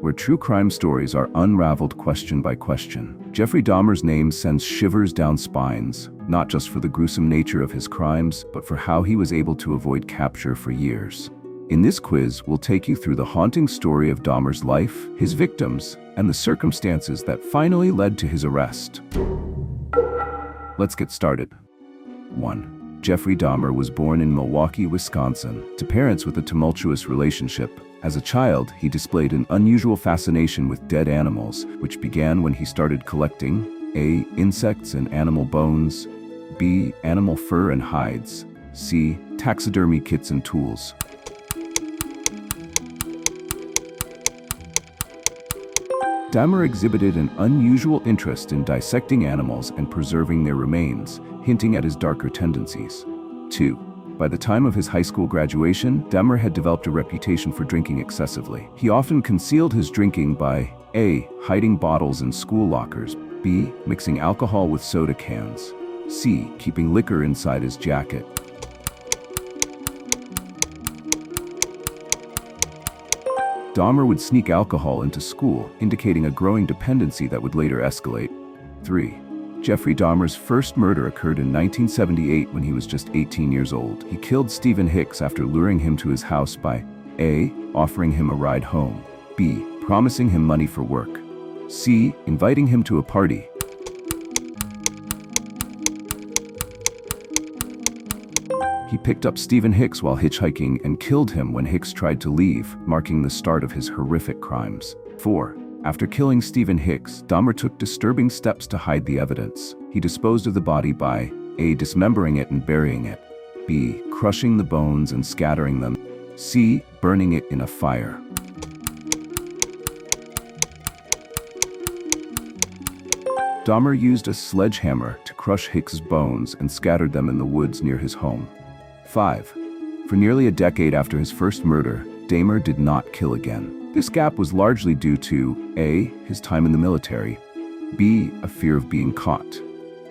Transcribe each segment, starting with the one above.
where true crime stories are unraveled question by question. Jeffrey Dahmer's name sends shivers down spines, not just for the gruesome nature of his crimes, but for how he was able to avoid capture for years. In this quiz, we'll take you through the haunting story of Dahmer's life, his victims, and the circumstances that finally led to his arrest. Let's get started. 1. Jeffrey Dahmer was born in Milwaukee, Wisconsin, to parents with a tumultuous relationship. As a child, he displayed an unusual fascination with dead animals, which began when he started collecting A. Insects and animal bones, B. Animal fur and hides, C. Taxidermy kits and tools. Dahmer exhibited an unusual interest in dissecting animals and preserving their remains, hinting at his darker tendencies. 2. By the time of his high school graduation, Dahmer had developed a reputation for drinking excessively. He often concealed his drinking by A. Hiding bottles in school lockers, B. Mixing alcohol with soda cans, C. Keeping liquor inside his jacket. Dahmer would sneak alcohol into school, indicating a growing dependency that would later escalate. 3. Jeffrey Dahmer's first murder occurred in 1978 when he was just 18 years old. He killed Stephen Hicks after luring him to his house by A. Offering him a ride home, B. Promising him money for work, C. Inviting him to a party. He picked up Stephen Hicks while hitchhiking and killed him when Hicks tried to leave, marking the start of his horrific crimes. 4. After killing Stephen Hicks, Dahmer took disturbing steps to hide the evidence. He disposed of the body by A. Dismembering it and burying it, B. Crushing the bones and scattering them, C. Burning it in a fire. Dahmer used a sledgehammer to crush Hicks's bones and scattered them in the woods near his home. 5. For nearly a decade after his first murder, Dahmer did not kill again. This gap was largely due to A. His time in the military, B. A fear of being caught,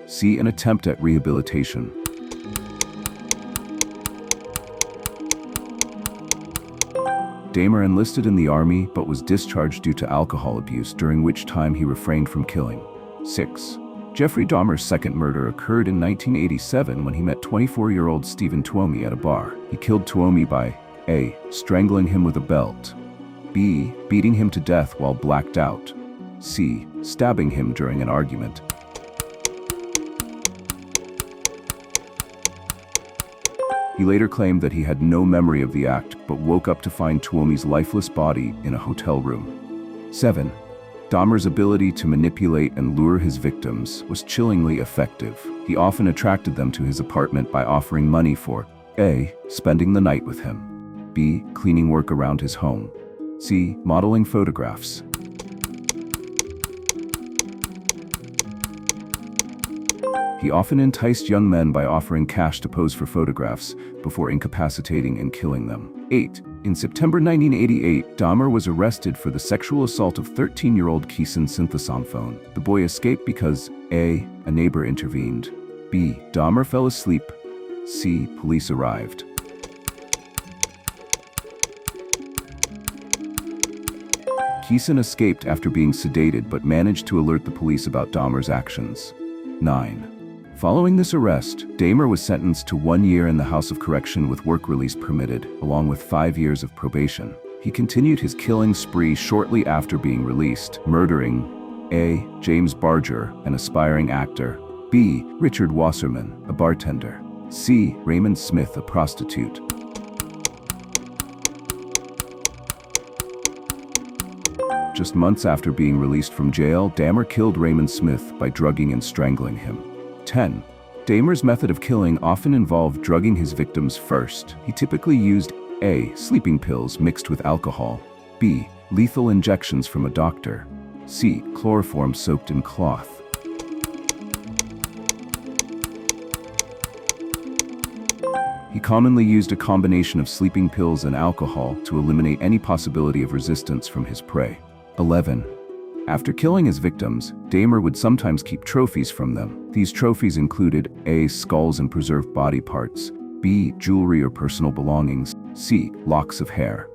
C. An attempt at rehabilitation. Dahmer enlisted in the army but was discharged due to alcohol abuse, during which time he refrained from killing. 6. Jeffrey Dahmer's second murder occurred in 1987 when he met 24-year-old Stephen Tuomi at a bar. He killed Tuomi by A. Strangling him with a belt, B. Beating him to death while blacked out, C. Stabbing him during an argument. He later claimed that he had no memory of the act, but woke up to find Tuomi's lifeless body in a hotel room. 7. Dahmer's ability to manipulate and lure his victims was chillingly effective. He often attracted them to his apartment by offering money for A. Spending the night with him, B. Cleaning work around his home, C. Modeling photographs. He often enticed young men by offering cash to pose for photographs before incapacitating and killing them. 8. In September 1988, Dahmer was arrested for the sexual assault of 13-year-old Keeson Synthesonphone. The boy escaped because A. A neighbor intervened, B. Dahmer fell asleep, C. Police arrived. Keeson escaped after being sedated but managed to alert the police about Dahmer's actions. 9. Following this arrest, Dahmer was sentenced to 1 year in the House of Correction with work release permitted, along with 5 years of probation. He continued his killing spree shortly after being released, murdering A. James Barger, an aspiring actor, B. Richard Wasserman, a bartender, C. Raymond Smith, a prostitute. Just months after being released from jail, Dahmer killed Raymond Smith by drugging and strangling him. 10. Dahmer's method of killing often involved drugging his victims first. He typically used A. Sleeping pills mixed with alcohol, B. Lethal injections from a doctor, C. Chloroform soaked in cloth. He commonly used a combination of sleeping pills and alcohol to eliminate any possibility of resistance from his prey. 11. After killing his victims, Dahmer would sometimes keep trophies from them. These trophies included A. Skulls and preserved body parts, B. Jewelry or personal belongings, C. Locks of hair.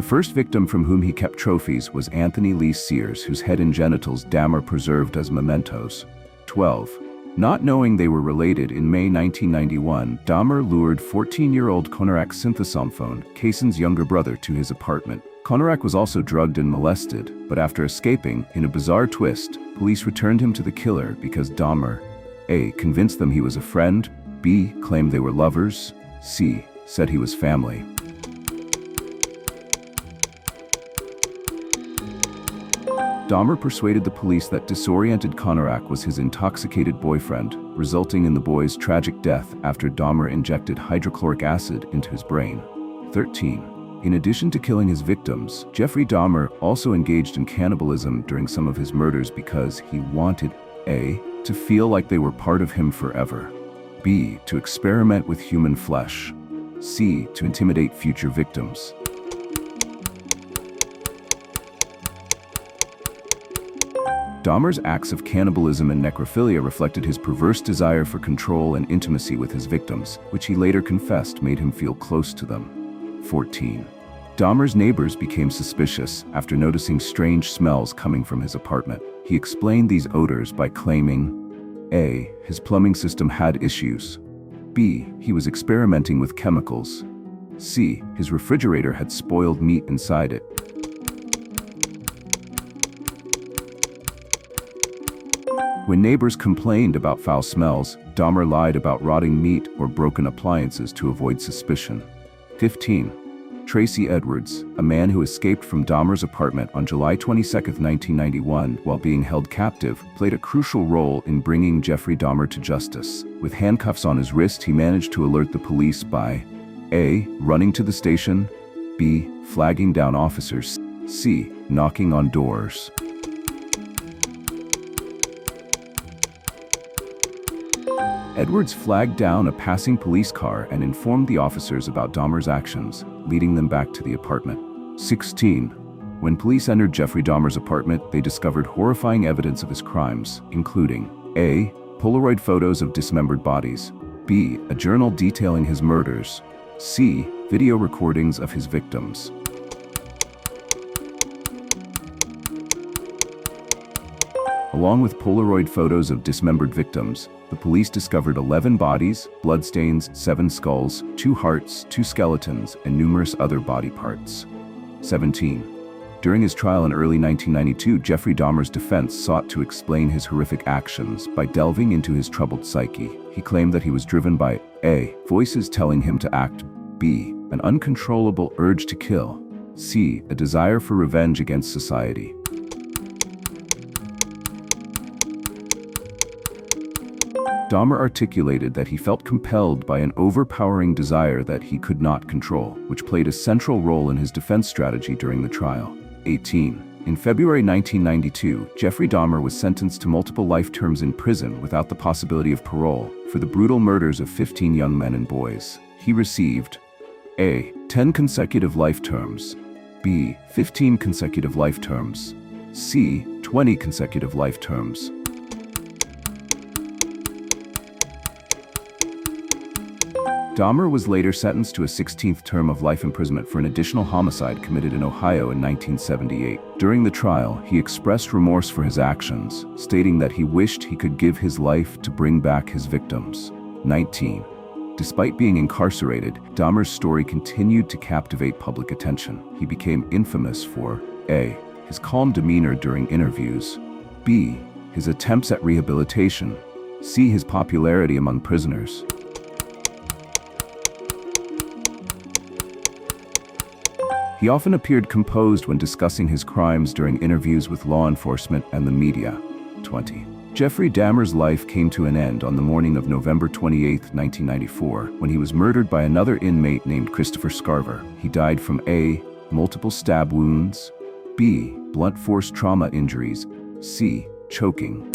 The first victim from whom he kept trophies was Anthony Lee Sears, whose head and genitals Dahmer preserved as mementos. 12. Not knowing they were related, in May 1991, Dahmer lured 14-year-old Konarek Synthesomphone, Kaysen's younger brother, to his apartment. Konarek was also drugged and molested, but after escaping, in a bizarre twist, police returned him to the killer because Dahmer A. convinced them he was a friend, B. claimed they were lovers, C. said he was family. Dahmer persuaded the police that disoriented Konarek was his intoxicated boyfriend, resulting in the boy's tragic death after Dahmer injected hydrochloric acid into his brain. 13. In addition to killing his victims, Jeffrey Dahmer also engaged in cannibalism during some of his murders because he wanted A. to feel like they were part of him forever, B. to experiment with human flesh, C. to intimidate future victims. Dahmer's acts of cannibalism and necrophilia reflected his perverse desire for control and intimacy with his victims, which he later confessed made him feel close to them. 14. Dahmer's neighbors became suspicious after noticing strange smells coming from his apartment. He explained these odors by claiming A. his plumbing system had issues, B. he was experimenting with chemicals, C. his refrigerator had spoiled meat inside it. When neighbors complained about foul smells, Dahmer lied about rotting meat or broken appliances to avoid suspicion. 15. Tracy Edwards, a man who escaped from Dahmer's apartment on July 22, 1991, while being held captive, played a crucial role in bringing Jeffrey Dahmer to justice. With handcuffs on his wrist, he managed to alert the police by A. running to the station, B. flagging down officers, C. knocking on doors. Edwards flagged down a passing police car and informed the officers about Dahmer's actions, leading them back to the apartment. 16. When police entered Jeffrey Dahmer's apartment, they discovered horrifying evidence of his crimes, including A. Polaroid photos of dismembered bodies, B. a journal detailing his murders, C. video recordings of his victims. Along with Polaroid photos of dismembered victims, the police discovered 11 bodies, bloodstains, 7 skulls, 2 hearts, 2 skeletons, and numerous other body parts. 17. During his trial in early 1992, Jeffrey Dahmer's defense sought to explain his horrific actions by delving into his troubled psyche. He claimed that he was driven by A. voices telling him to act, B. an uncontrollable urge to kill, C. a desire for revenge against society. Dahmer articulated that he felt compelled by an overpowering desire that he could not control, which played a central role in his defense strategy during the trial. 18. In February 1992, Jeffrey Dahmer was sentenced to multiple life terms in prison without the possibility of parole for the brutal murders of 15 young men and boys. He received A. 10 consecutive life terms, B. 15 consecutive life terms, C. 20 consecutive life terms. Dahmer was later sentenced to a 16th term of life imprisonment for an additional homicide committed in Ohio in 1978. During the trial, he expressed remorse for his actions, stating that he wished he could give his life to bring back his victims. 19. Despite being incarcerated, Dahmer's story continued to captivate public attention. He became infamous for A. his calm demeanor during interviews, B. his attempts at rehabilitation, C. his popularity among prisoners. He often appeared composed when discussing his crimes during interviews with law enforcement and the media. 20. Jeffrey Dahmer's life came to an end on the morning of November 28, 1994, when he was murdered by another inmate named Christopher Scarver. He died from A. multiple stab wounds, B. blunt force trauma injuries, C. choking.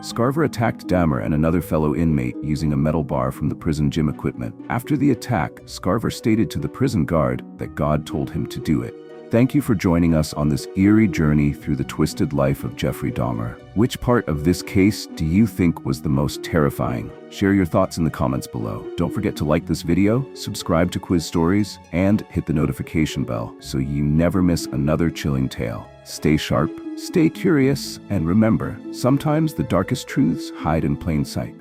Scarver attacked Dahmer and another fellow inmate using a metal bar from the prison gym equipment. After the attack, Scarver stated to the prison guard that God told him to do it. Thank you for joining us on this eerie journey through the twisted life of Jeffrey Dahmer. Which part of this case do you think was the most terrifying? Share your thoughts in the comments below. Don't forget to like this video, subscribe to Quiz Stories, and hit the notification bell so you never miss another chilling tale. Stay sharp, stay curious, and remember, sometimes the darkest truths hide in plain sight.